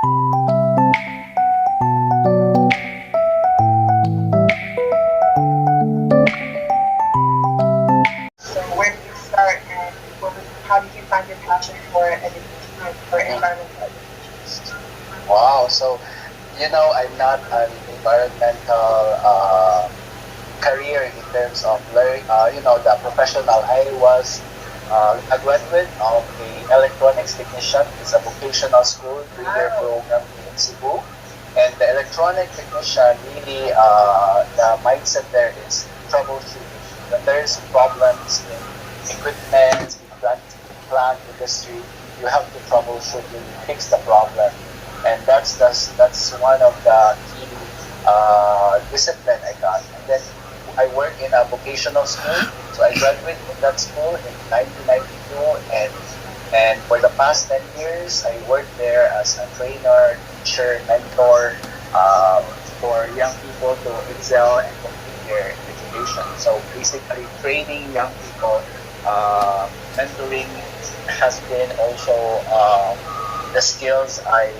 So where did you start and how did you find your passion for education, for environmental education? Wow. So, I'm not an environmental career in terms of learning, the professional. I was a graduate of the electronics technician. It's a vocational school, 3-year program in Cebu. And the electronic technician, really, the mindset there is troubleshooting. When there's problems in equipment, in plant industry, you have to troubleshoot and fix the problem. And that's one of the key discipline I got. And then I work in a vocational school, so I graduated from that school in 1992, and for the past 10 years, I worked there as a trainer, teacher, mentor for young people to excel and complete their education. So basically, training young people, mentoring has been also the skills I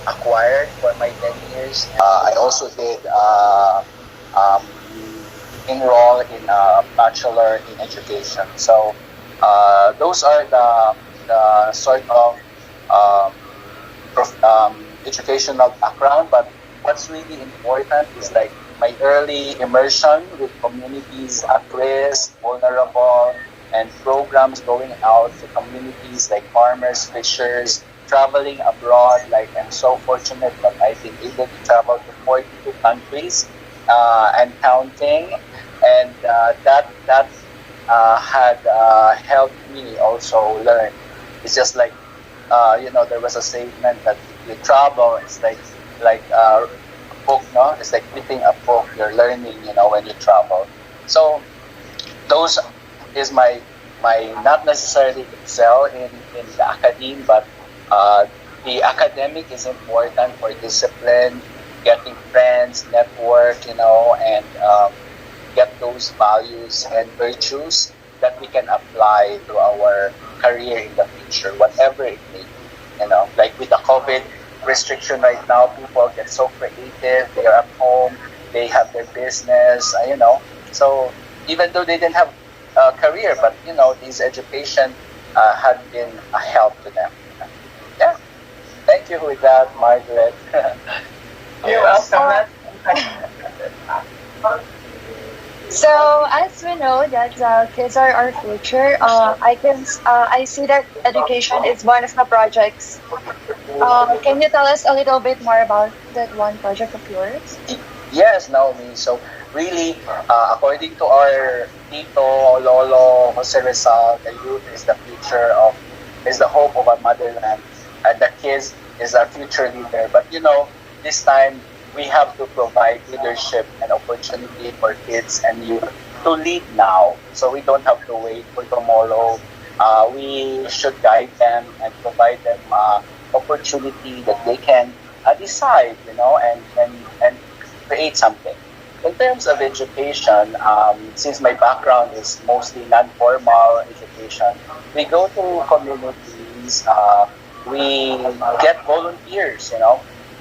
acquired for my 10 years. I also did enroll in a bachelor in education. So those are the sort of educational background. But what's really important is like my early immersion with communities at risk, vulnerable, and programs going out to communities like farmers, fishers, traveling abroad. Like I'm so fortunate that I've been able to travel to 42 countries and counting, and that had helped me also learn. It's just like there was a statement that if you travel, it's like a book, no? It's like reading a book. You're learning, when you travel. So those is my not necessarily excel in the academe, but the academic is important for discipline, getting friends, network, and get those values and virtues that we can apply to our career in the future, whatever it may be. Like with the COVID restriction right now, people get so creative. They are at home, they have their business, So even though they didn't have a career, but this education had been a help to them. Yeah. Thank you with that, Margaret. You're welcome. So as we know that kids are our future, I see that education is one of the projects. Can you tell us a little bit more about that one project of yours? Yes, Naomi. So really, according to our Tito, Lolo, Jose Rizal, the youth is the future is the hope of our motherland. And the kids is our future leader. But this time we have to provide leadership and opportunity for kids and youth to lead now. So we don't have to wait for tomorrow. We should guide them and provide them opportunity that they can decide, and create something. In terms of education, since my background is mostly non-formal education, we go to communities, we get volunteers,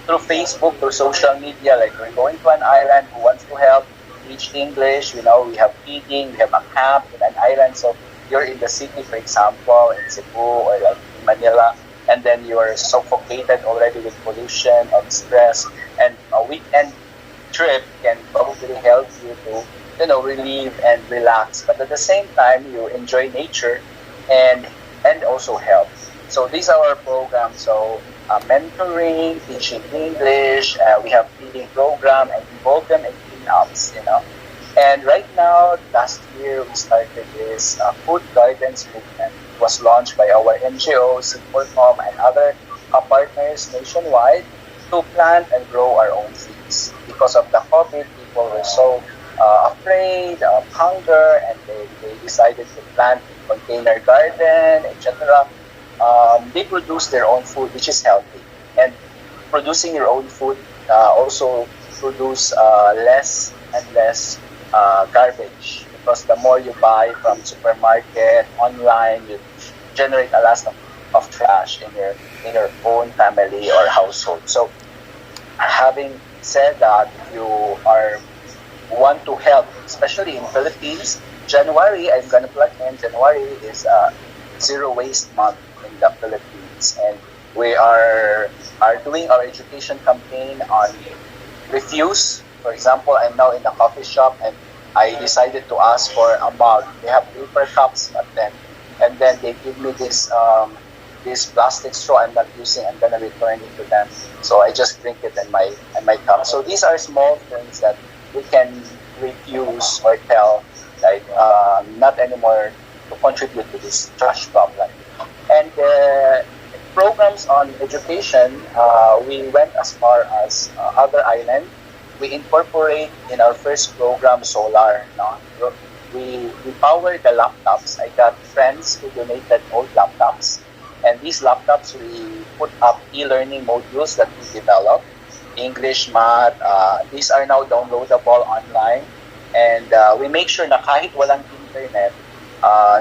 through Facebook, through social media. Like we're going to an island who wants to help teach English, we have feeding, we have a camp in an island. So you're in the city, for example, in Cebu or like in Manila, and then you're suffocated already with pollution and stress, and a weekend trip can probably help you to relieve and relax, but at the same time you enjoy nature and also help. So these are our programs. So mentoring, teaching English, we have feeding program and involve them in cleanups, And right now, last year we started this food gardens movement. It was launched by our NGO, Sing4Com, and other partners nationwide to plant and grow our own seeds. Because of the COVID, people were so afraid of hunger, and they decided to plant a container garden, etc. They produce their own food, which is healthy. And producing your own food also produce less and less garbage, because the more you buy from supermarket, online, you generate a lot of of trash in your own family or household. So having said that, if you are want to help, especially in Philippines, January, I'm gonna plug in. January is Zero Waste Month in the Philippines, and we are doing our education campaign on refuse. For example, I'm now in a coffee shop and I decided to ask for a mug. They have paper cups, but then they give me this plastic straw I'm not using. I'm gonna return it to them. So I just drink it in my cup. So these are small things that we can refuse or tell, like not anymore to contribute to this trash problem. And programs on education, we went as far as other island. We incorporate in our first program solar. No? We power the laptops. I got friends who donated old laptops. And these laptops, we put up e-learning modules that we developed. English, math, these are now downloadable online. And we make sure na kahit walang internet,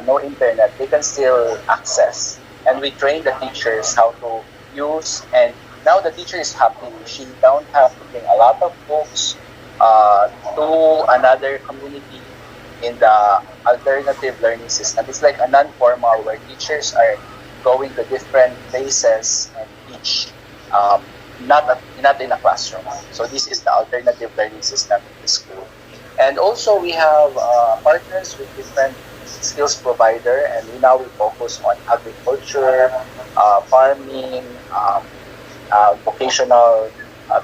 no internet, they can still access. And we train the teachers how to use, and now the teacher is happy. She don't have to bring a lot of books to another community in the alternative learning system. It's like a non-formal where teachers are going to different places and teach, not in a classroom. So this is the alternative learning system in the school. And also we have partners with different skills provider, and we focus on agriculture, farming, vocational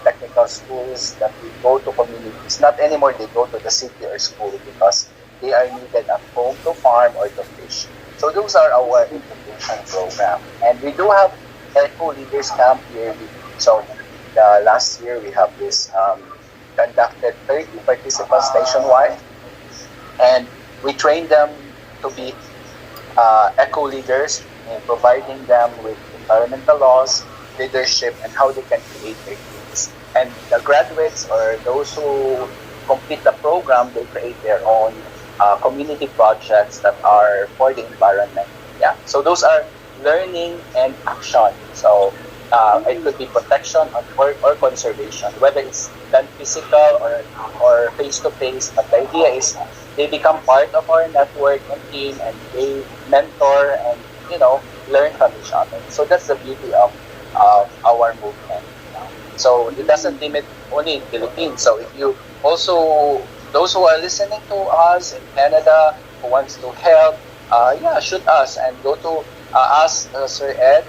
technical schools that we go to communities. Not anymore they go to the city or school because they are needed at home to farm or to fish. So those are our integration program. And we do have Eco Leaders Camp yearly. So the last year we have this conducted 30 participants nationwide, and we train them to be eco leaders in providing them with environmental laws, leadership, and how they can create their teams. And the graduates or those who complete the program, they create their own community projects that are for the environment. Yeah. So those are learning and action. So it could be protection or conservation, whether it's done physical or face-to-face. But the idea is they become part of our network and team, and they mentor and learn from each other. So that's the beauty of our movement. So it doesn't limit only in Philippines. So if you also, those who are listening to us in Canada who wants to help, shoot us and go to ask Sir Ed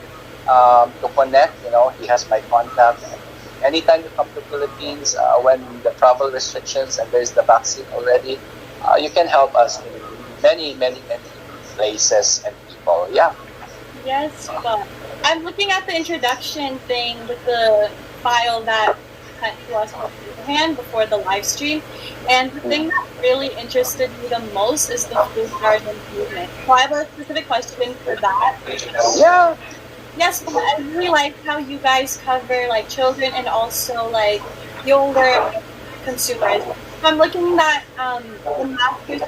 to connect. He has my contact. And anytime you come to Philippines, when the travel restrictions and there's the vaccine already, you can help us in many, many, many places and people. Yeah. Yes, but I'm looking at the introduction thing with the file that sent to us beforehand before the live stream, and the thing that really interested me the most is the food garden movement. So I have a specific question for that. Yeah. Yes, but I really like how you guys cover like children and also like younger consumers. So I'm looking at the master's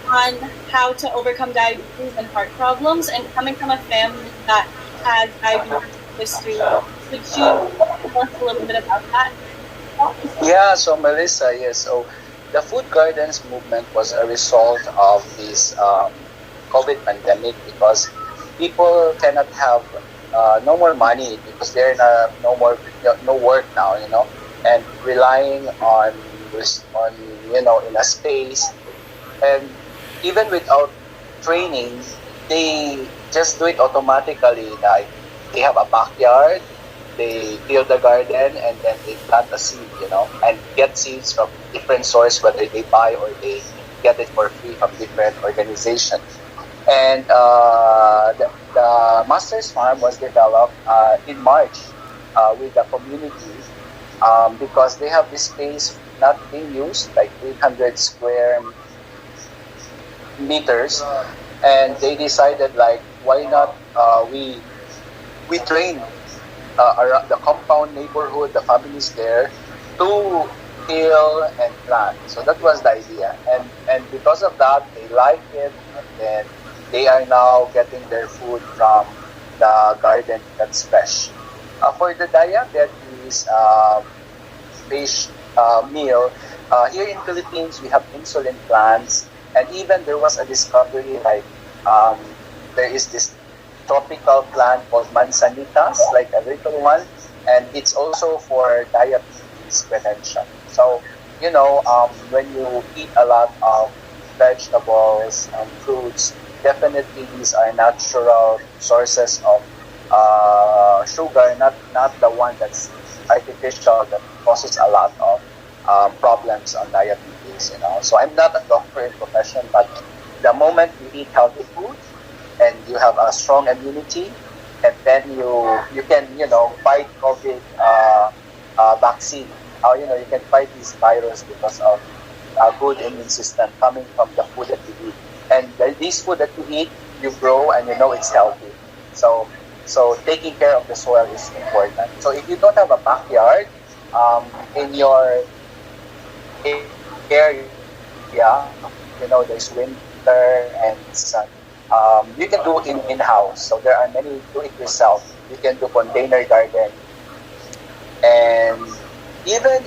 on how to overcome diabetes and heart problems, and coming from a family that has diabetes history. Could you tell us a little bit about that? Yeah, so Melissa, yes. So the food gardens movement was a result of this COVID pandemic, because people cannot have no more money because they're no work now, and relying on in a space, and even without training, they just do it automatically. Like they have a backyard, they fill the garden, and then they plant a seed, and get seeds from different sources, whether they buy or they get it for free from different organizations. And the Master's Farm was developed in March with the community because they have this space not being used, like 800 square meters, and they decided, like, why not we train around the compound neighborhood, the families there, to till and plant. So that was the idea, and because of that, they liked it, and then they are now getting their food from the garden that's fresh. For the diabetes fish meal, here in Philippines, we have insulin plants, and even there was a discovery like um, there is this tropical plant called manzanitas, like a little one, and it's also for diabetes prevention. So, when you eat a lot of vegetables and fruits, definitely these are natural sources of sugar, not the one that's artificial that causes a lot of problems on diabetes. So I'm not a doctor in profession, but the moment you eat healthy food and you have a strong immunity, and then you can fight COVID vaccine. You can fight this virus because of a good immune system coming from the food that you eat. And this food that you eat, you grow, and it's healthy. So taking care of the soil is important. So if you don't have a backyard in your area, there's winter and sun. You can do it in-house. So there are many do-it-yourself. You can do container garden. And even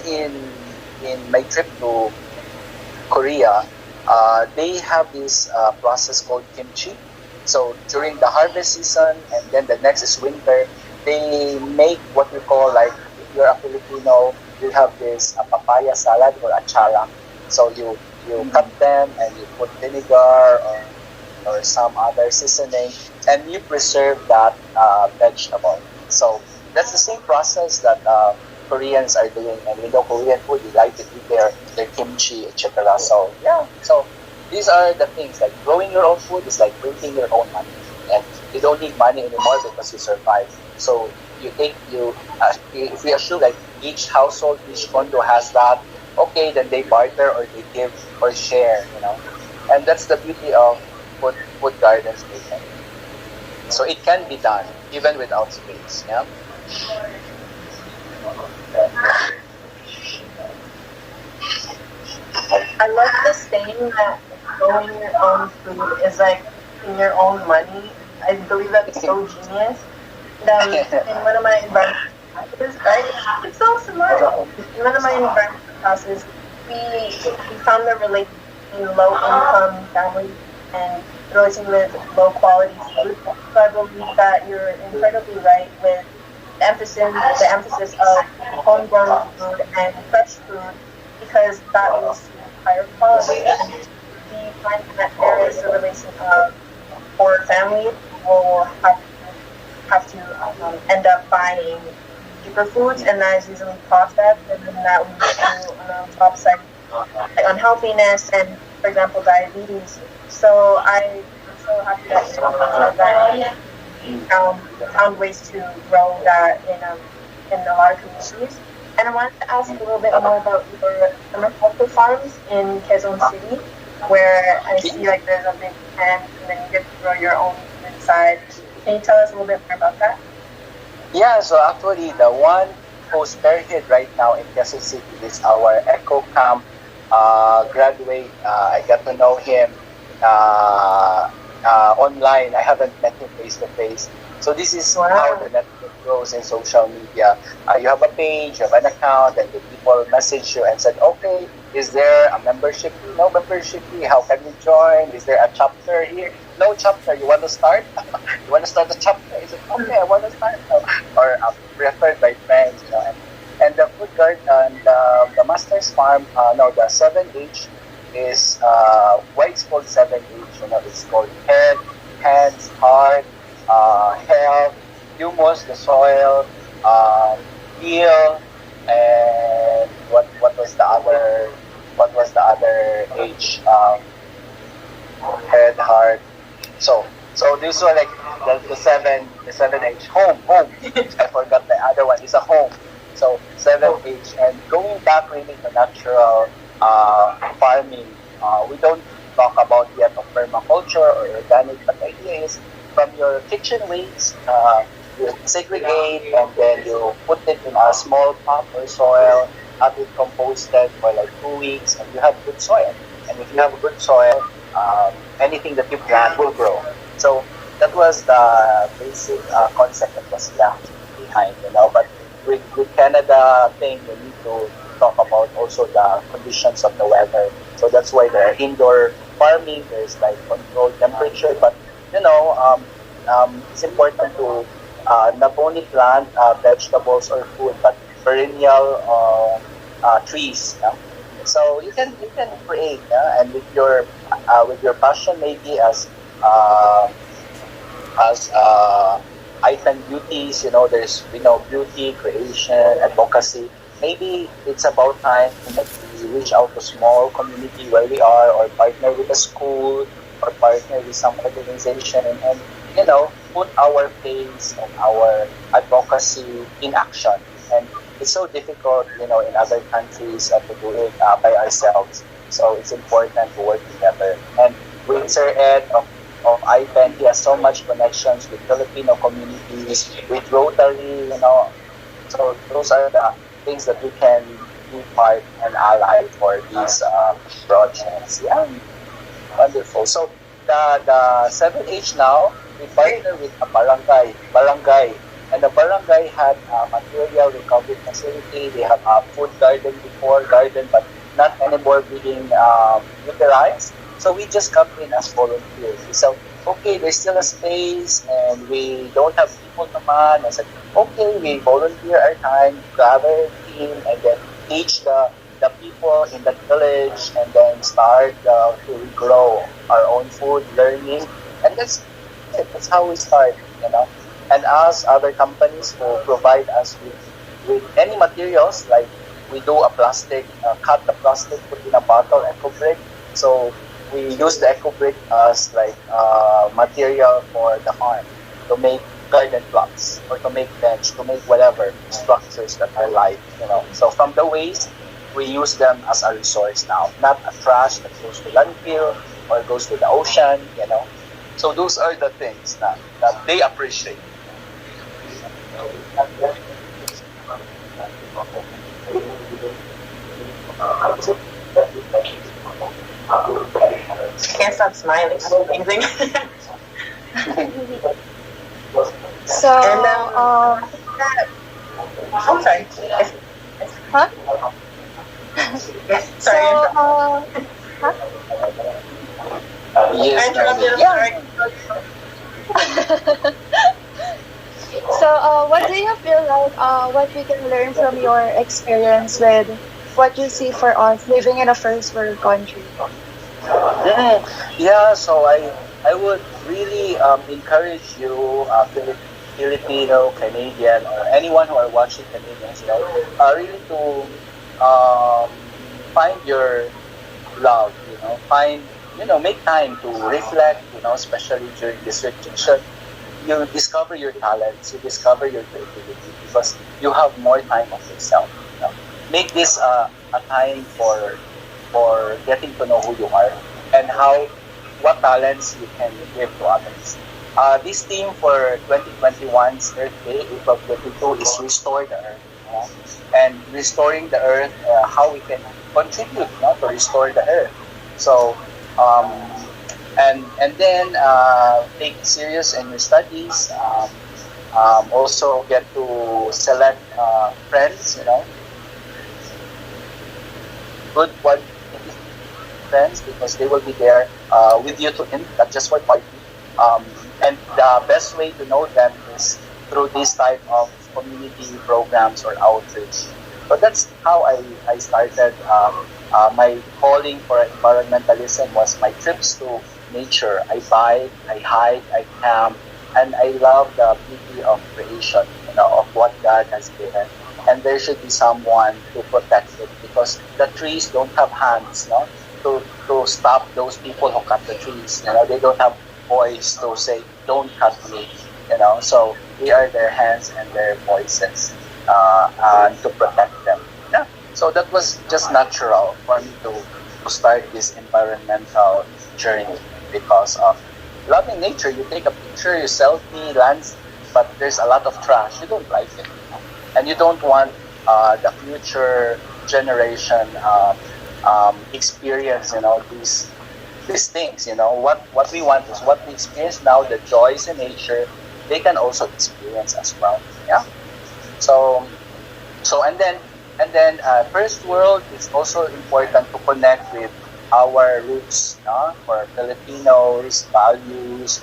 in my trip to Korea, they have this process called kimchi. So during the harvest season, and then the next is winter, they make what we call, like, if you're a Filipino, you have this papaya salad or achara. So you cut them and you put vinegar or some other seasoning, and you preserve that vegetable. So that's the same process that Koreans are doing, and Korean food, you like to eat their kimchi, etc. So so these are the things, like growing your own food is like printing your own money, and you don't need money anymore because you survive. So if we assume like each household, each condo has that, okay, then they barter or they give or share, and that's the beauty of food gardens making. So it can be done even without space. Yeah. I love this saying that growing your own food is like in your own money. I believe that's so genius. In one of my environmental classes, right? It's so smart. In one of my environmental classes, we found the relation between low-income families and those with low-quality food. So I believe that you're incredibly right with the emphasis of homegrown food and fresh food, because that is higher quality. And we find that there is a relation of poor families will have to end up buying cheaper foods, and that is usually processed, and then that leads to on the top side like unhealthiness and, for example, diabetes. So I'm so happy that you found ways to grow that in a lot of communities. And I wanted to ask a little bit more about your permaculture farms in Quezon City, where I see like there's a big tent and then you get to grow your own food inside. Can you tell us a little bit more about that? Yeah, so actually the one who's spearhead right now in Quezon City is our Eco Camp graduate. I got to know him online. I haven't met him face to face. So this is how the network grows in social media. You have a page, you have an account, and the people message you and said, okay, is there a membership fee? No membership fee. How can you join? Is there a chapter here? No chapter. You want to start? You want to start a chapter? I said, okay, I want to start. Or referred by friends, And the food garden, and the Master's Farm, the 7H is, why it's called 7H? It's called head, hands, heart, health, humus, the soil, heal, and what was the other H? Head, heart. So this one, like the 7H, home. I forgot the other one. It's a home. So 7H, and going back really to natural farming, we don't talk about yet of permaculture or organic, but the idea is from your kitchen waste, you segregate and then you put it in a small pot or soil, have it composted for like 2 weeks, and you have good soil. And if you have good soil, anything that you plant will grow. So that was the basic concept that was left behind, But with Canada thing, we need to talk about also the conditions of the weather. So that's why there are indoor farming. There's like controlled temperature, but it's important to not only plant vegetables or food, but perennial trees. So you can create, and with your passion maybe uh, as IPEN beauties, there's beauty, creation, advocacy. Maybe it's about time that we reach out to small community where we are, or partner with a school, or partner with some organization, and put our face and our advocacy in action. And it's so difficult, in other countries to do it by ourselves. So it's important to work together. And with Sir Ed of IPEN, he has so much connections with Filipino communities, with Rotary, So those are the things that we can be part and ally for these projects. Yeah, wonderful. So the 7H now, we partner with a barangay, and the barangay had a material recovery facility. They have a food garden, but not anymore being utilized. So we just come in as volunteers. So okay, there's still a space, and we don't have people to man. I said, okay, we volunteer our time, gather a team, and then teach the people in that village, and then start to grow our own food, learning, and that's it. That's how we start, And as other companies who provide us with any materials, like we do a plastic, cut the plastic, put in a bottle, eco brick. So we use the eco brick as like material for the farm to make garden plots, or to make bench, to make whatever structures that are light, So from the waste, we use them as a resource now, not a trash that goes to landfill or goes to the ocean, So those are the things that they appreciate. Can't stop smiling. It's amazing. So, And I'm sorry. huh? Yes, So, sorry. huh? I Yes, interrupted. Yeah. Sorry. So, what do you feel like what we can learn from your experience with what you see for us living in a first world country? Yeah, so I would really encourage you, Filipino, Canadian, or anyone who are watching Canadians, really to find your love, make time to reflect, especially during this situation. You discover your talents, you discover your creativity, because you have more time of yourself. Make this a time for getting to know who you are, and what talents you can give to others. This theme for 2021's Earth Day, April 22, is Restore the Earth. And restoring the Earth, how we can contribute to restore the Earth. So, and then take serious in your studies. Also get to select friends, good quality friends, because they will be there with you to end, not just for party. And the best way to know them is through this type of community programs or outreach. So that's how I started. My calling for environmentalism was my trips to nature. I bike, I hike, I camp, and I love the beauty of creation, of what God has given. And there should be someone to protect it, because the trees don't have hands, to stop those people who cut the trees. They don't have voice to say, "Don't cut me." So we are their hands and their voices, and to protect them. Yeah. So that was just natural for me to start this environmental journey, because of loving nature. You take a picture, you selfie, lands, but there's a lot of trash. You don't like it, and you don't want the future generation experience, these these things. What we want is what we experience now, the joys in nature, they can also experience as well. Yeah. So first world is also important to connect with our roots, for Filipinos, values,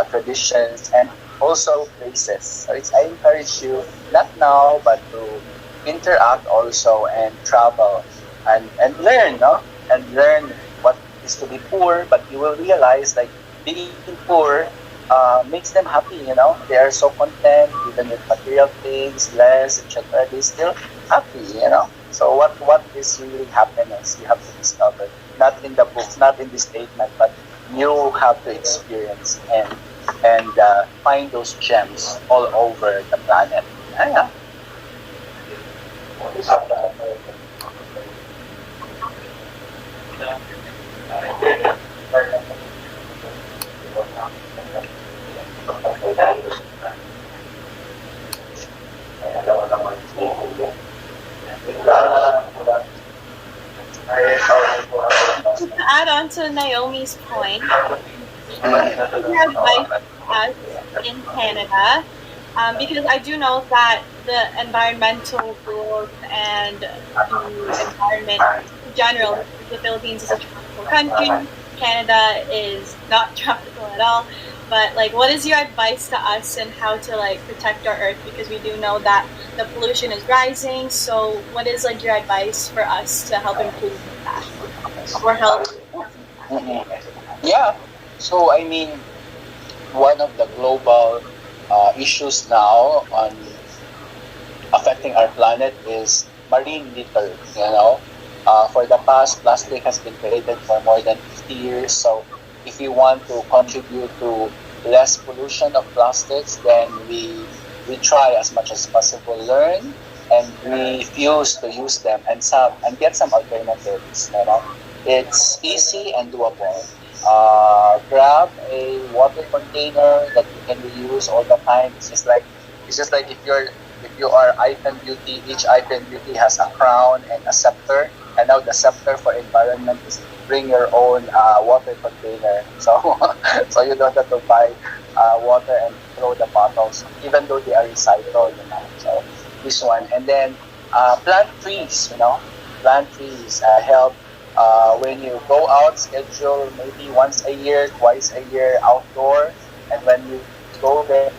traditions, and also places. So I encourage you, not now, but to interact also and travel and learn, no? And learn what is to be poor, but you will realize like being poor makes them happy. They are so content, even with material things, less, etc. They still happy. So what is really happiness? You have to discover. Not in the books, not in the statement, but you have to experience and find those gems all over the planet. Yeah. To add on to Naomi's point, we have advice us in Canada, because I do know that the environmental rules and the environment in general, the Philippines is a tropical country, Canada is not tropical at all. But like, what is your advice to us and how to like protect our earth? Because we do know that the pollution is rising. So, what is like your advice for us to help improve that or help? Yeah. So I mean, one of the global issues now on affecting our planet is marine litter. For the past, plastic has been created for more than 50 years. So if you want to contribute to less pollution of plastics, then we try as much as possible learn and refuse to use them and get some alternatives. It's easy and doable. Grab a water container that you can reuse all the time. It's just like if you are IPEN Beauty, each IPEN Beauty has a crown and a scepter. And now the scepter for environment is bring your own water container. So you don't have to buy water and throw the bottles, even though they are recycled. So this one, and then plant trees. Plant trees help. When you go out, schedule maybe once a year, twice a year outdoor, and when you go there,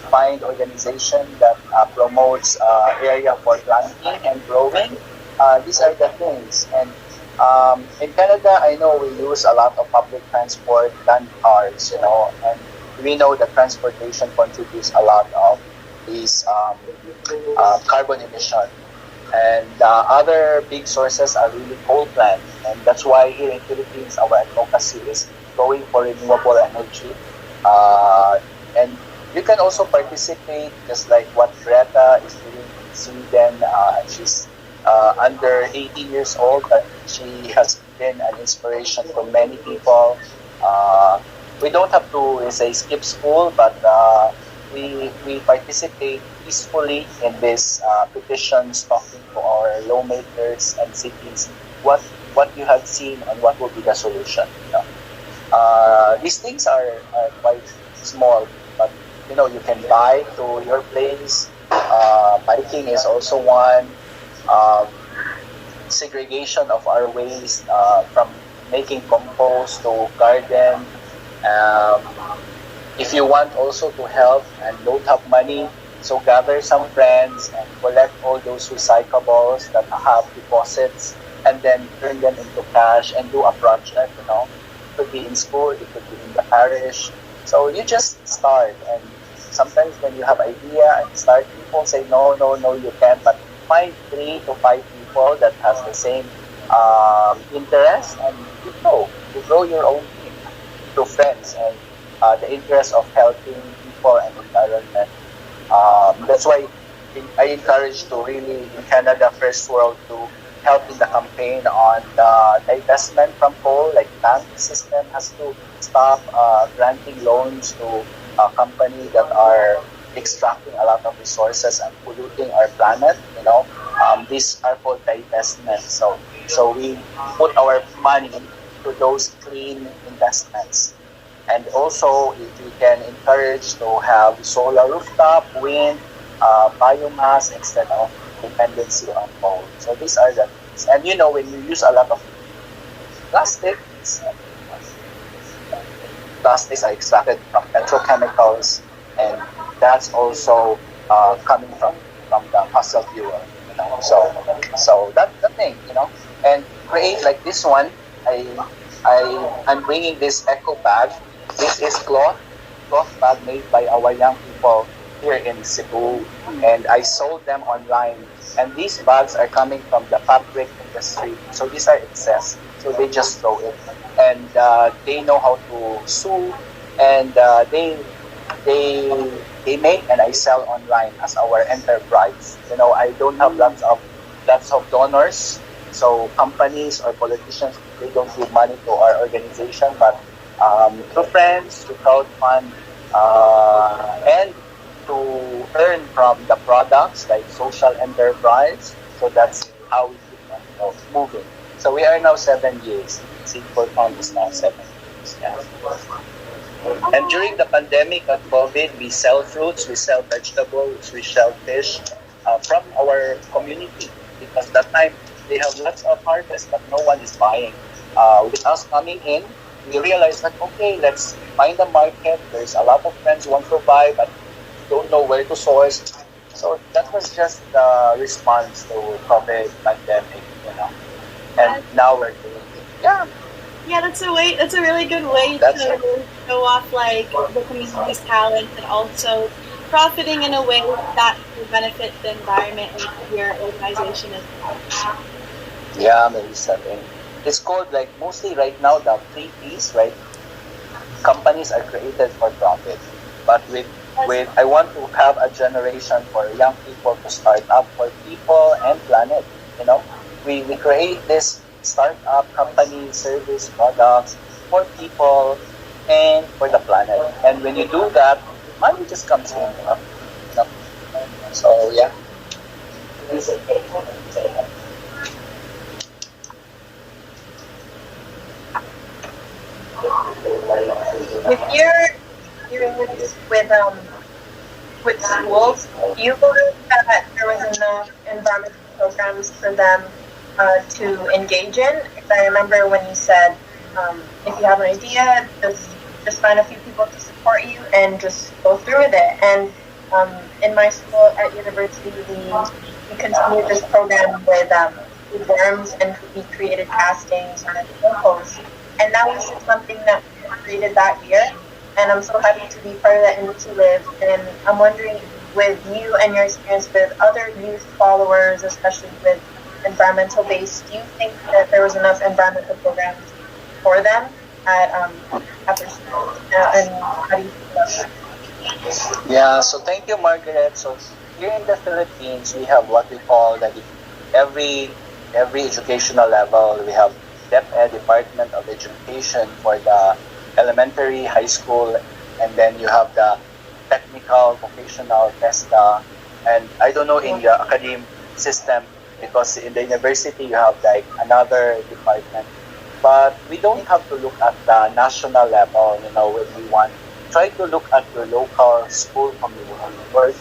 find organization that promotes area for planting and growing. These are the things. And in Canada, I know we use a lot of public transport than cars, and we know that transportation contributes a lot of these carbon emission. And other big sources are really coal plants. And that's why here in Philippines, our advocacy is going for renewable energy. And you can also participate, just like what Greta is doing in Sweden. She's under 18 years old, but she has been an inspiration for many people. We don't have to say skip school, but we participate peacefully in these petitions, talking to our lawmakers and cities what you have seen and what will be the solution. These things are quite small, but you can bike to your place. Biking is also one. Segregation of our waste, from making compost to garden. If you want also to help and don't have money, so gather some friends and collect all those recyclables that have deposits and then turn them into cash and do a project. It could be in school, it could be in the parish. So you just start, and sometimes when you have idea and start, people say no, you can't, but find 3 to 5 people that has the same interest, and you grow your own team through friends and the interest of helping people and environment. That's why I encourage to really in Canada First World to help in the campaign on the divestment from coal. Like bank system has to stop granting loans to companies that are extracting a lot of resources and polluting our planet. These are called divestment. So we put our money into those clean investments. And also, if we can encourage to have solar rooftop, wind, biomass instead of dependency on coal. So these are the things. And when you use a lot of plastics, plastics are extracted from petrochemicals, and that's also coming from the fossil fuel. So that's the thing, and create like this one. I'm bringing this eco bag. This is cloth bag made by our young people here in Cebu, and I sold them online. And these bags are coming from the fabric industry, so these are excess. So they just throw it, and they know how to sew, and they make and I sell online as our enterprise. I don't have lots of donors, so companies or politicians, they don't give money to our organization, but through friends, to crowdfund, and to earn from the products like social enterprise. So that's how we keep moving. So we are now 7 years. PhilCan is now 7 years. Yeah. And during the pandemic of COVID, we sell fruits, we sell vegetables, we sell fish from our community, because that time they have lots of harvest, but no one is buying. With us coming in, we realized that, okay, let's find a market. There's a lot of friends who want to buy, but don't know where to source. So that was just the response to COVID pandemic, And now we're doing it. Yeah. Yeah, that's a really good way to show off like the community's talent, and also profiting in a way that will benefit the environment and your organization as well. Yeah, Melissa. It's called, like, mostly right now, the 3 Ps, right? Companies are created for profit, but with I want to have a generation for young people to start up for people and planet. We create this startup company, service, products for people and for the planet. And when you do that, money just comes in. So yeah. If you're doing this with schools, do you believe that there was enough environmental programs for them to engage in? Because I remember when you said, if you have an idea, just find a few people to support you and just go through with it. And in my school at university, we continued this program with worms, and we created castings or compost. And that was just something that we created that year. And I'm so happy to be part of that initiative. And I'm wondering, with you and your experience with other youth followers, especially with environmental base, do you think that there was enough environmental programs for them at their school? And how do you feel about that? Yeah, so thank you, Margaret. So here in the Philippines, we have what we call that every educational level, we have DepEd, Department of Education, for the elementary, high school, and then you have the technical, vocational, TESTA, and I don't know in the academic system, because in the university you have like another department, but we don't have to look at the national level, when we want. Try to look at your local school community, or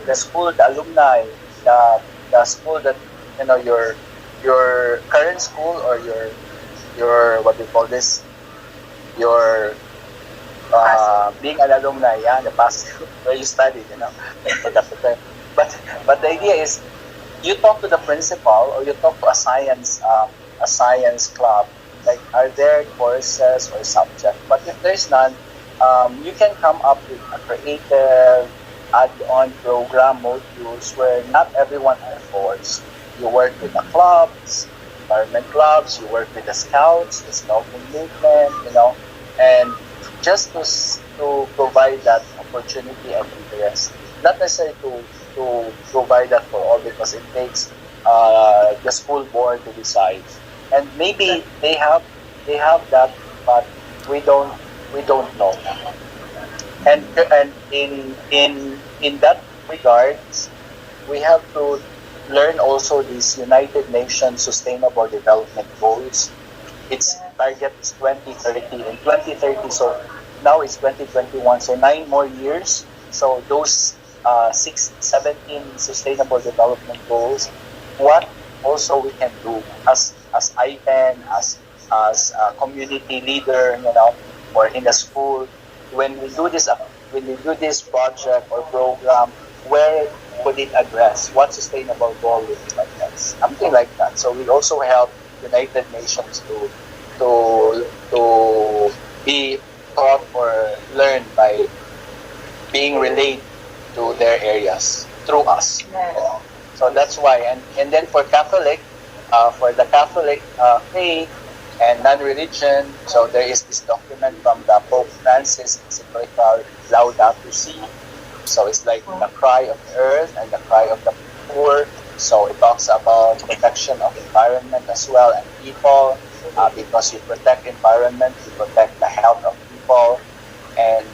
the school, the alumni, the school that, your current school, or your what do you call this, your being an alumni, the past where you studied, Forgot the term. But the idea is, you talk to the principal, or you talk to a science club, like, are there courses or subjects? But if there's none, you can come up with a creative add-on program modules where not everyone are forced. You work with the clubs, environment clubs, you work with the scouts, the scouting movement, and just to provide that opportunity and interest. Not necessarily to provide that for all, because it takes the school board to decide. And maybe they have that, but we don't know. And in that regards, we have to learn also these United Nations Sustainable Development Goals. It's target is 2030. In 2030, so now it's 2021, so 9 more years. So those 17 sustainable development goals, what also we can do as IPEN, as a community leader, or in the school, when we do this project or program, where would it address? What sustainable goal would it address? Something like that. So we also help United Nations to be taught or learn by being relayed to their areas through us. So that's why. And then for Catholic, for the Catholic faith and non-religion, so there is this document from the Pope Francis, encyclical Laudato Si. So it's like the cry of the earth and the cry of the poor. So it talks about protection of environment as well and people, because you protect environment, you protect the health of people, and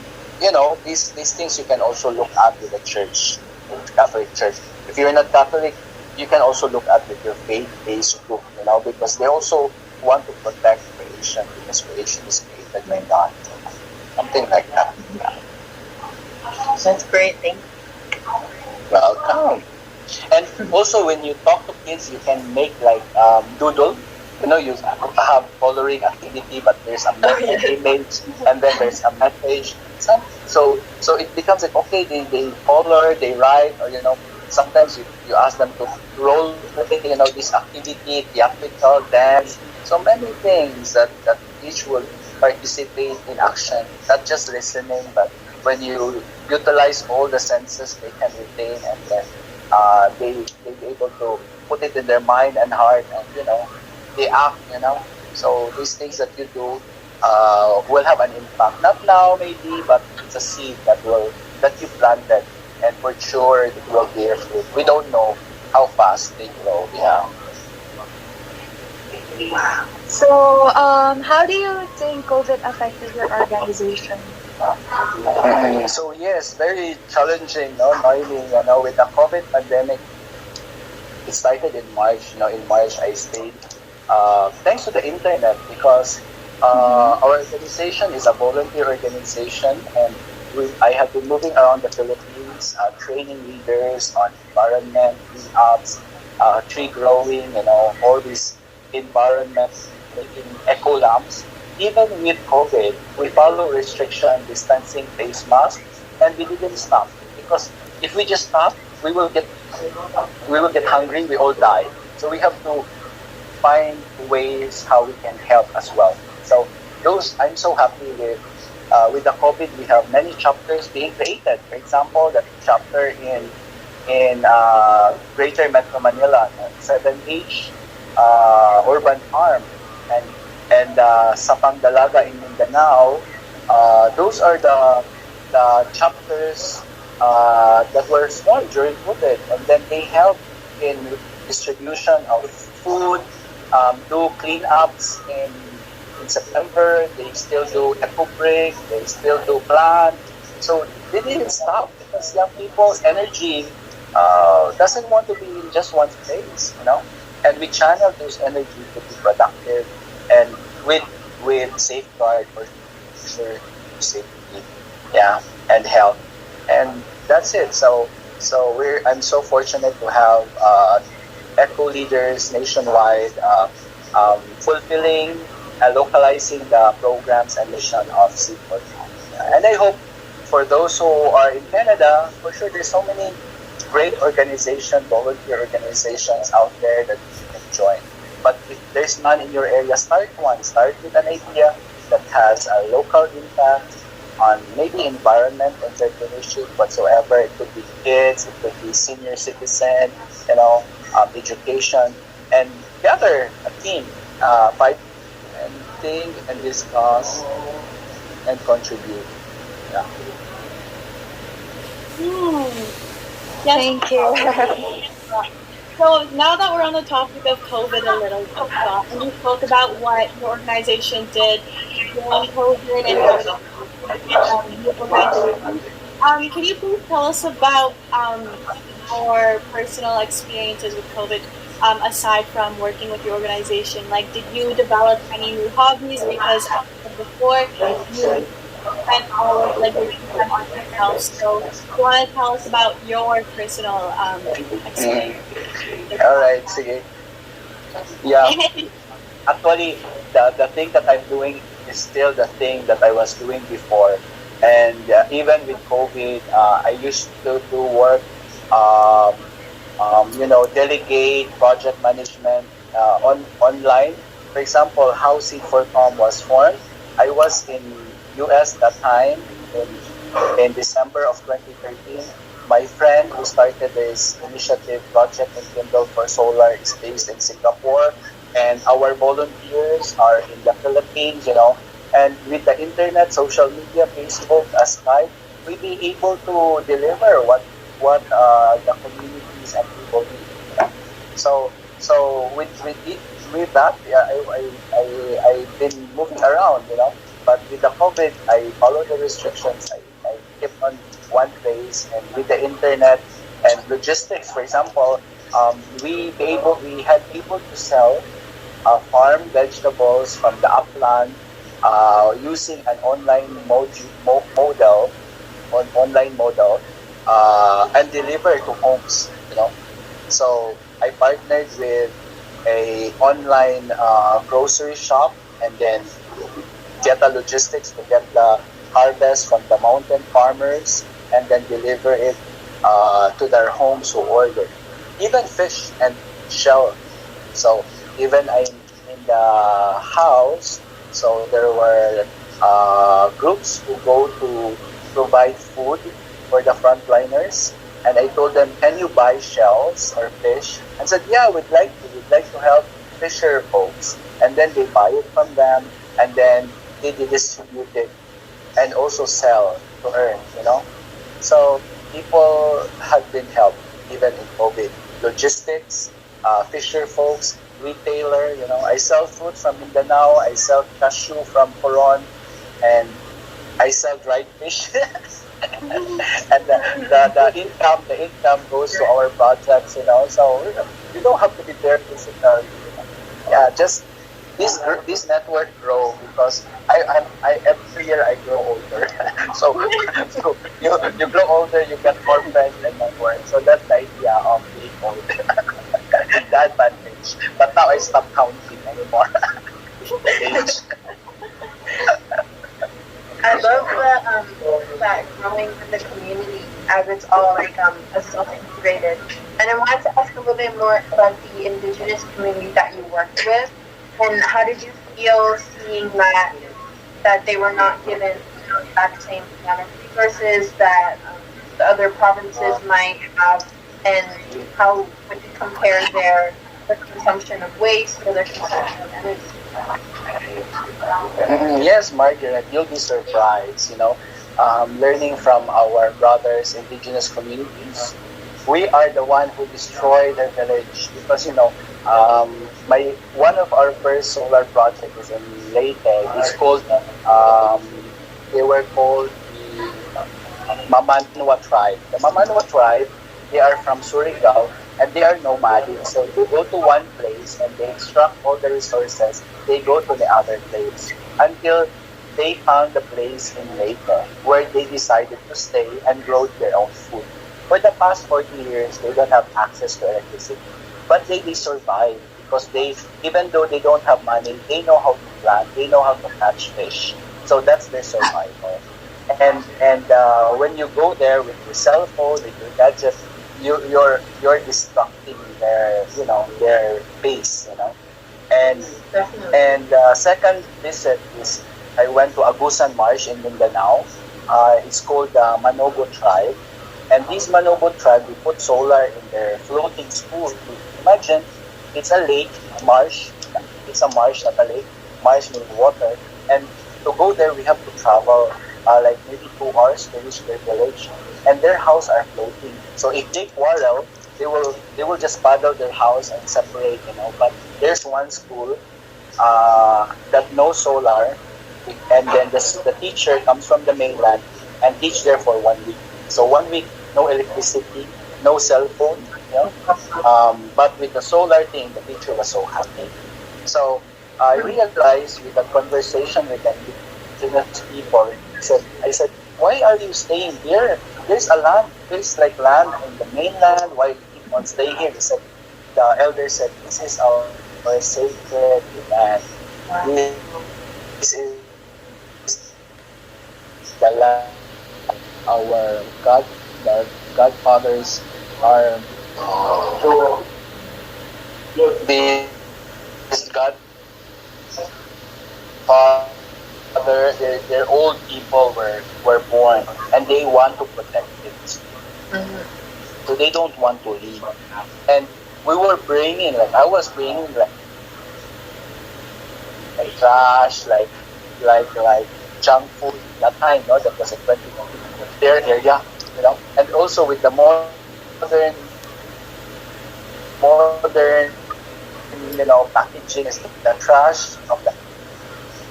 these things you can also look at with the church, with the Catholic Church. If you're not Catholic, you can also look at with your faith-based group, because they also want to protect creation, because creation is created by God. Something like that. Yeah. That's great. Thank you. Welcome. And also when you talk to kids, you can make like doodle. You have coloring activity, but there's a image, and then there's a message. So it becomes like, okay, they color, they write, or sometimes you ask them to role play, this activity, theatrical, dance, so many things that each will participate in action, not just listening, but when you utilize all the senses they can retain, and then they're able to put it in their mind and heart, and they act, so these things that you do will have an impact, not now maybe, but it's a seed that you planted, and for sure it will bear fruit. We don't know how fast they grow. Yeah. So, how do you think COVID affected your organization? So yes, very challenging, Noemi, with the COVID pandemic. It started in March. In March I stayed, thanks to the internet, because our organization is a volunteer organization, and I have been moving around the Philippines, training leaders on environment, cleanups, tree growing, all these environments, making eco lamps. Even with COVID, we follow restriction, distancing, face masks, and we didn't stop, because if we just stop, we will get hungry, we all die. So we have to find ways how we can help as well. So I'm so happy with the COVID. We have many chapters being created. For example, the chapter in Greater Metro Manila, 7H urban farm, and sa Pangdalaga in Mindanao. Those are the chapters that were small during COVID, and then they help in distribution of food, do cleanups in September. They still do eco break, they still do plant. So they didn't stop, because young people's energy doesn't want to be in just one place, and we channel those energy to be productive, and with safeguard for sure safety, and health, and that's it. So I'm so fortunate to have eco leaders nationwide, fulfilling, localizing the programs and mission of Seaport. And I hope for those who are in Canada, for sure there's so many great organizations, volunteer organizations out there that you can join. But if there's none in your area, start one. Start with an idea that has a local impact on maybe environment, entrepreneurship, whatsoever. It could be kids, it could be senior citizen, education, and gather a team, fight and think and discuss and contribute. Yeah. Yes. Thank you. So now that we're on the topic of COVID a little bit, and you spoke about what your organization did during COVID and your organization, can you please tell us about your personal experiences with COVID? aside from working with your organization? Like, did you develop any new hobbies? Because as I said before, you spent all of like your free time on yourself. So, you want to tell us about your personal experience? All right, sige. Yeah, actually, the thing that I'm doing is still the thing that I was doing before. And even with COVID, I used to do work, delegate project management online. For example, how Seed4Com was formed. I was in US that time in December of 2013. My friend who started this initiative, Project and Kindle for Solar, is based in Singapore, and our volunteers are in the Philippines, and with the internet, social media, Facebook, Skype, we be able to deliver what the communities and people need. So with that, yeah, I've been moving around, but with the COVID, I follow the restrictions. I kept on one place, and with the internet and logistics, for example, we had able to sell farm vegetables from the upland using an online model, and deliver to homes. So I partnered with a online grocery shop, and then get the logistics to get the harvest from the mountain farmers, and then deliver it to their homes who order. Even fish and shell. So even I'm in the house, so there were groups who go to provide food for the frontliners, and I told them, can you buy shells or fish? And said, yeah, we'd like to help fisher folks. And then they buy it from them, and then they distribute it and also sell to earn, So people have been helped even in COVID. Logistics, fisher folks, retailer, I sell fruit from Mindanao, I sell cashew from Coron, and I sell dried fish. And the income goes to our projects, so you don't have to be there physically. Yeah, just this network grow because I every year I grow older. so you grow older, you get more friends and network. So that's the idea of being old. The advantage. But now I stop counting anymore. The age. I love that growing in the community as it's all as self-integrated. And I wanted to ask a little bit more about the indigenous community that you worked with, and how did you feel seeing that they were not given the exact same amount of resources that the other provinces might have, and how would you compare their consumption of waste or their consumption of energy? Yes, Margaret, you'll be surprised, learning from our brothers, indigenous communities. We are the one who destroyed their village because, one of our first solar project is in Leyte. It's called, they were called the Mamanwa tribe. The Mamanwa tribe, they are from Surigao, and they are nomadic. So they go to one place and they extract all the resources. They go to the other place until they found the place in Leyte where they decided to stay and grow their own food. For the past 40 years, they don't have access to electricity, but they survive because even though they don't have money, they know how to plant, they know how to catch fish. So that's their survival. And when you go there with your cell phone, with your gadget, you're destructing their base, And second visit is I went to Agusan Marsh in Mindanao. It's called the Manobo tribe, and this Manobo tribe, we put solar in their floating school. Imagine it's a lake, marsh. It's a marsh, not a lake. Marsh with water, and to go there we have to travel like maybe 2 hours to reach their village, and their house are floating. So if they quarrel, they will just paddle their house and separate, But there's one school that knows solar, and then the teacher comes from the mainland and teach there for 1 week. So 1 week, no electricity, no cell phone, But with the solar thing, the teacher was so happy. So I realized with the conversation with the indigenous people, I said, why are you staying here? There's a land, there's like land in the mainland. Why do you keep on staying here? They said, the elder said, this is our sacred land. This is the land. Our godfathers are this godfather, their old people were born and they want to protect it. So they don't want to leave. And we were bringing, like I was bringing like trash, like junk food that time, no? That was a 20 their area, and also with the modern, packaging, is the trash of the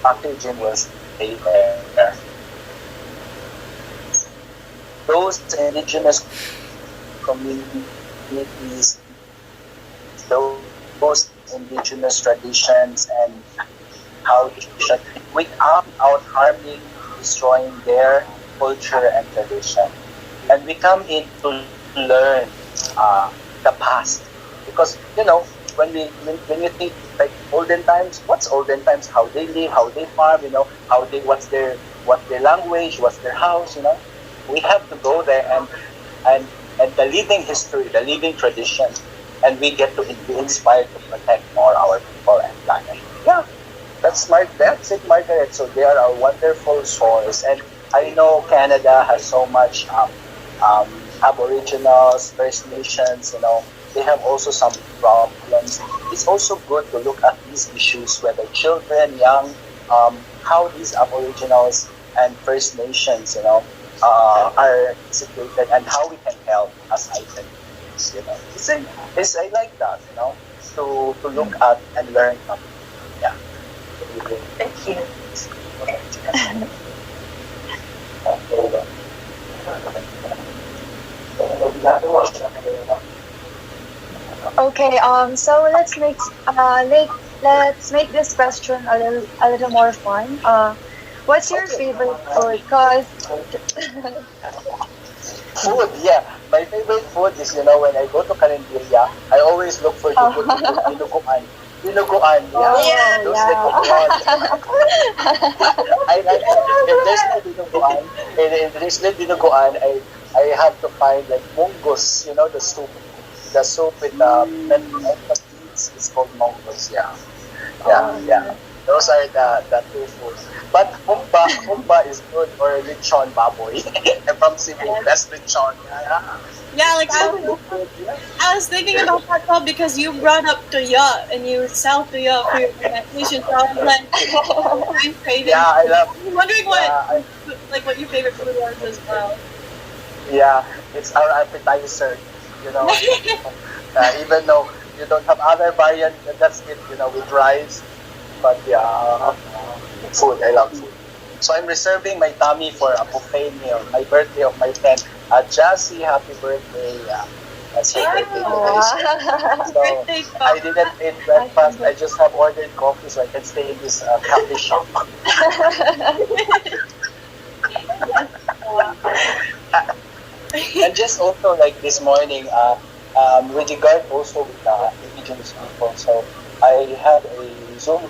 packaging was there. Those indigenous communities, those indigenous traditions and how without harming, destroying their culture and tradition. And we come in to learn the past, because when you think like olden times, what's olden times? How they live, how they farm, what's their language, what's their house, We have to go there and the living history, the living tradition, and we get to be inspired to protect more our people and planet. Yeah, that's it, Margaret. So they are a wonderful source, and I know Canada has so much Aboriginals, First Nations. They have also some problems. It's also good to look at these issues, whether children, young, how these Aboriginals and First Nations, are situated, and how we can help as IPEN. I like that, to look at and learn from. Yeah. Thank you. Okay, so let's make this question a little more fun. What's your favorite food? Cause food, yeah. My favorite food is, when I go to Carinderia, I always look for dinuguan. Dinuguan, yeah. Those dinuguan. I like if there's no dinuguan, I have to find like mungus, the soup. The soup with beans is called mungus, yeah. Yeah. Those are the two foods. But humba is good, or lechon baboy. From Cebu, that's lechon. Yeah, like I was thinking about that though, because you brought up tuya and you sell tuya for your organization. So I was like, I'm craving. Yeah, I love. I'm wondering what your favorite food was as well. Yeah, it's our appetizer. Even though you don't have other variant, that's it. With rice. But yeah, food. I love food. So I'm reserving my tummy for a buffet meal. My birthday of my friend. Jassy, happy birthday. Yeah. That's her birthday today. So I didn't eat breakfast. I just have ordered coffee so I can stay in this coffee shop. And just also like this morning, with regard also with indigenous people. So I had a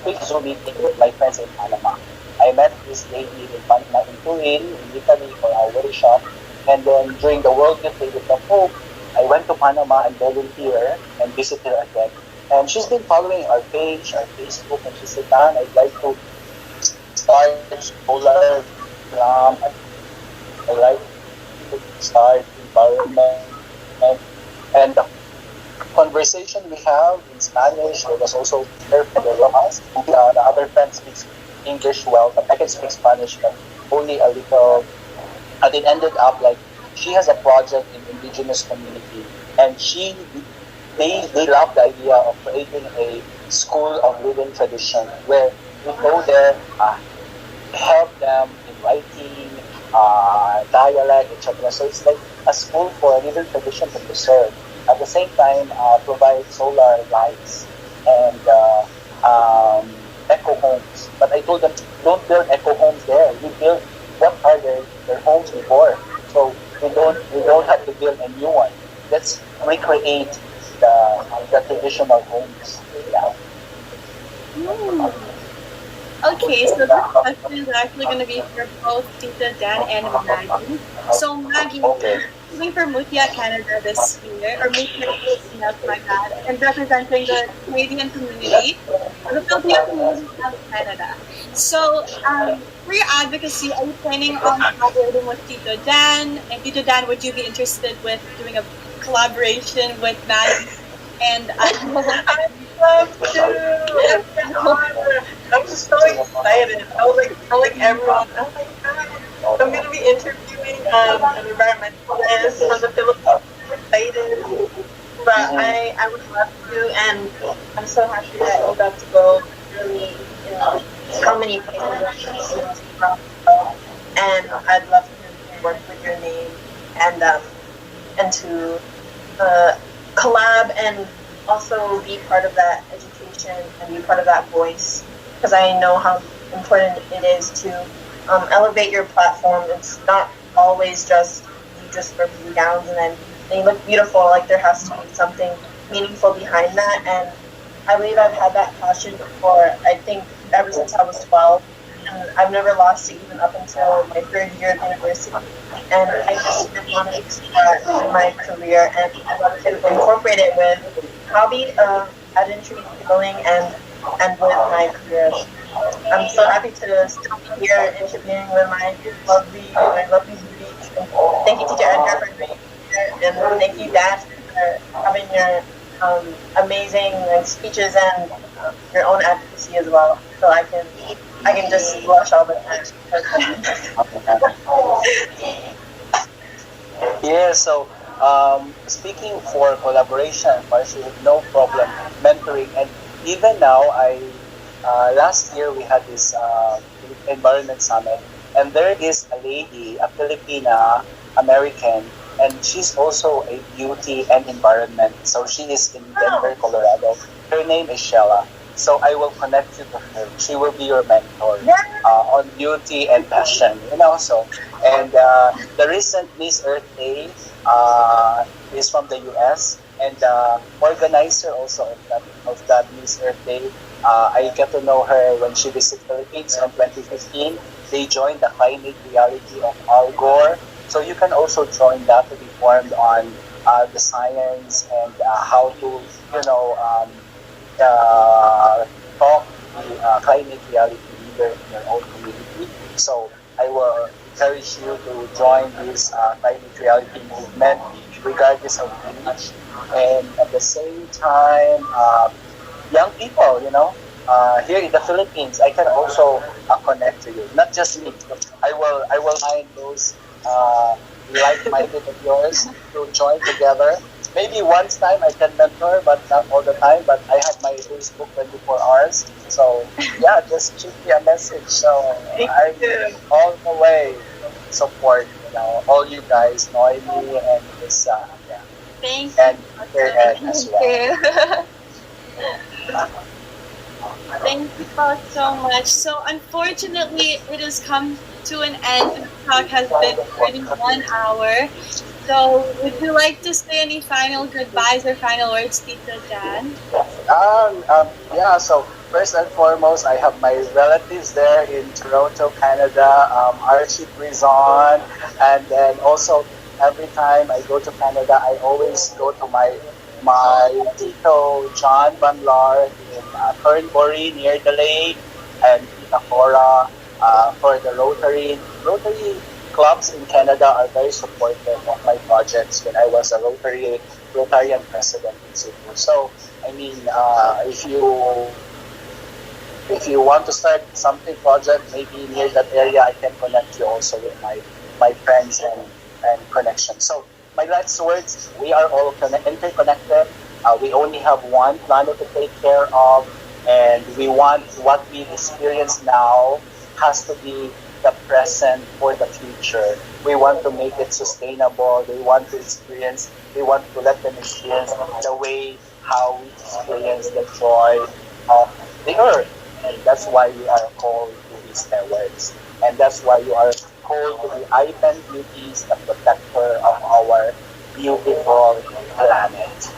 quick Zoom meeting with my friends in Panama. I met this lady in Panama, in Turin, in Italy, for our workshop. And then during the World Youth Day with the Pope, I went to Panama and volunteer and visit her again. And she's been following our page, our Facebook, and she said, Dan, I'd like to start solar program. I'd like to start environment. And the conversation we have in Spanish, there was also her friend from us. The other friend speaks English well, but I can speak Spanish, but only a little. And it ended up like she has a project in indigenous community, and they love the idea of creating a school of living tradition where we go there, help them in writing, dialect, etc. So it's like a school for a living tradition to preserve. at the same time provide solar lights and eco homes. But I told them, don't build eco homes there. We build what are their homes before. So we don't have to build a new one. Let's recreate the traditional homes. Yeah. Okay, so this question is actually going to be for both Tita Dan and Maggie. So Maggie, Okay. coming for Mutya Canada this year, or Mutya Pilipinas, my bad, and representing the Canadian community, the Filipino community of Canada. So, for your advocacy, are you planning on collaborating with Tito Dan? And Tito Dan, would you be interested with doing a collaboration with Maggie? And I'd love to. I'm so excited. I like everyone. Oh my god! I'm gonna be interviewing an environmentalist from the Philippines. I'm excited, but I would love to, and I'm so happy that you got to go. Really, so many places from, and I'd love to work with your name and to collab and also be part of that education and be part of that voice, because I know how important it is to elevate your platform. It's not always just you just for blue gowns and then they look beautiful. Like, there has to be something meaningful behind that, and I believe I've had that passion for, I think, ever since I was 12, and I've never lost it even up until my third year of university. And I just really want to explore that in my career and incorporate it with hobby, pageantry, modeling, and with my career. I'm so happy to still be here interviewing with my lovely beauty. Thank you, Teacher Edgar, for being here, and thank you, Dad, for having your amazing speeches and your own advocacy as well. So I can just blush all the time. Yeah, so speaking for collaboration, Marcia, no problem mentoring. And even now, last year we had this environment summit, and there is a lady, a Filipina American, and she's also a beauty and environment. So she is in Denver, Colorado. Her name is Shella. So I will connect you to her. She will be your mentor on beauty and fashion. So and the recent Miss Earth Day is from the U.S. and the organizer also of that Miss Earth Day. I get to know her when she visited Philippines in 2015. They joined the climate reality of Al Gore. So you can also join that to be formed on the science and how to talk the climate reality leader in your own community. So I will encourage you to join this climate reality movement regardless of age. And at the same time, young people, here in the Philippines, I can also connect to you. Not just me. I will find those like-minded of yours to join together. Maybe once time I can mentor, but not all the time. But I have my Facebook 24 hours. So yeah, just shoot me a message. So I'm all the way support all you guys, Naomi and Lisa. Yeah. Thank and you. As well. Thank you both so much. So unfortunately, it has come to an end. The talk has been 31 hour. So would you like to say any final goodbyes or final words, Tito Dan? Yeah, so first and foremost, I have my relatives there in Toronto, Canada, Archie Brison, and then also every time I go to Canada, I always go to my Tito John Banlar in Turnbury near the lake, and Tita Cora for the Rotary clubs in Canada are very supportive of my projects when I was a Rotarian president in Cebu. So, I mean, if you want to start something project, maybe near that area, I can connect you also with my friends and connections. So, my last words, we are all interconnected. We only have one planet to take care of, and we want what we experience now has to be the present for the future. We want to make it sustainable. We want to let them experience the way how we experience the joy of the earth. And that's why we are called to be stewards. And that's why you are called to be IPEN beauties, the protector of our beautiful planet.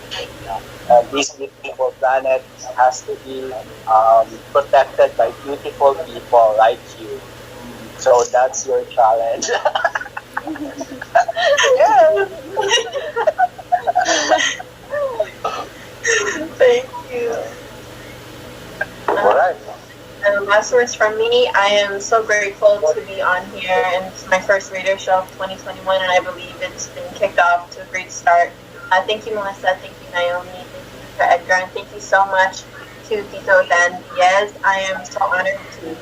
This beautiful planet has to be protected by beautiful people like you. So that's your challenge. Yeah. Thank you. All right. And last words from me, I am so grateful to be on here, and it's my first radio show of 2021, and I believe it's been kicked off to a great start. Thank you, Melissa. Thank you, Naomi. Thank you, Edgar, and thank you so much to Tito Dann Diez. I am so honored to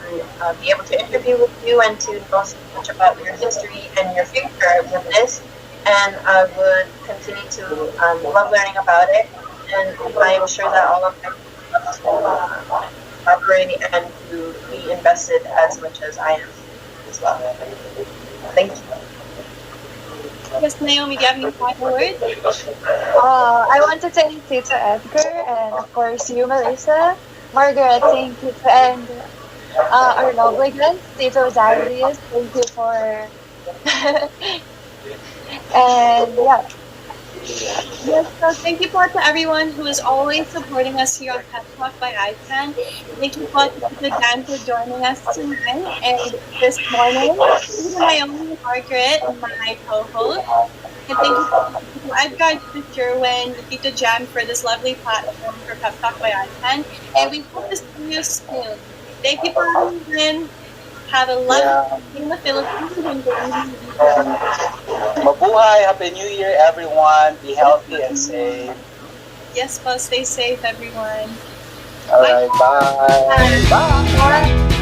be able to interview with you and to know so much about your history and your future with this. And I would continue to love learning about it. And I am sure that all of my collaborate and to be invested as much as I am as well. Thank you. Yes, Naomi, do you have any final words? I want to thank Tito Edgar and of course you, Melissa. Margaret, thank you, and our lovely guest, Tito Dann Diez. Thank you for and yeah. Yes, so thank you po to everyone who is always supporting us here on Pep Talk by IPEN. Thank you po to Dan for joining us tonight and this morning. Thank you to Naomi and Margaret, my co-host. And thank you to Edgar, to Jerwin, to EJam for this lovely platform for Pep Talk by IPEN. And we hope to see you soon. Thank you for everyone. Have a lovely day in the Philippines. Mabuhay! Happy New Year, everyone! Be healthy and safe. Yes, po. Stay safe, everyone. All right, bye. Bye. Bye.